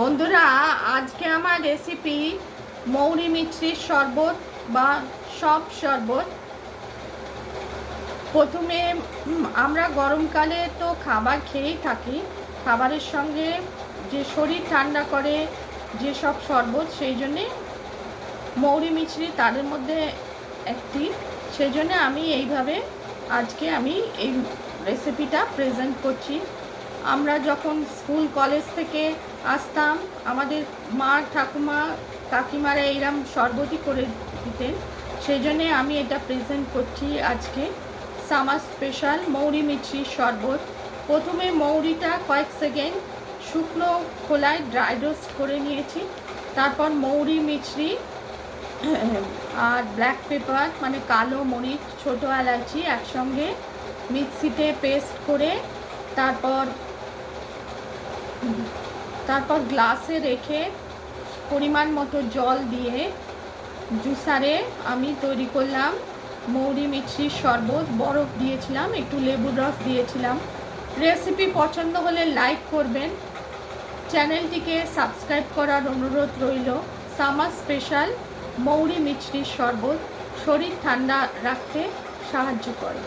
বন্ধুরা, আজকে আমার রেসিপি মৌরি মিছরির শরবত বা সব শরবত। প্রথমে আমরা গরমকালে তো খাবার খেয়েই থাকি, খাবারের সঙ্গে যে শরীর ঠান্ডা করে যেসব শরবত, সেই জন্যে মৌরি মিছরি তাদের মধ্যে একটি। সেই জন্যে আমি এইভাবে আজকে আমি এই রেসিপিটা প্রেজেন্ট করছি। আমরা যখন স্কুল কলেজ থেকে আসতাম, আমাদের মা ঠাকুমা কাকিমারা এইরকম শরবতই করে দিতেন। সেই জন্যে আমি এটা প্রেজেন্ট করছি আজকে, সামার স্পেশাল মৌরি মিছরির শরবত। প্রথমে মৌরিটা কয়েক সেকেন্ড শুকনো খোলায় ড্রাই রোস্ট করে নিয়েছি। তারপর মৌরি মিছরি আর ব্ল্যাক পেপার মানে কালো মরিচ, ছোটো এলাচি একসঙ্গে মিক্সিতে পেস্ট করে তারপর গ্লাসে রেখে পরিমাণ মতো জল দিয়ে জুসারে আমি তৈরি করলাম মৌরি মিছরির শরবত। বরফ দিয়েছিলাম, একটু লেবুর রস দিয়েছিলাম। রেসিপি পছন্দ হলে লাইক করবেন, চ্যানেলটিকে সাবস্ক্রাইব করার অনুরোধ রইল। সামার স্পেশাল মৌরি মিছরির শরবত শরীর ঠান্ডা রাখতে সাহায্য করে।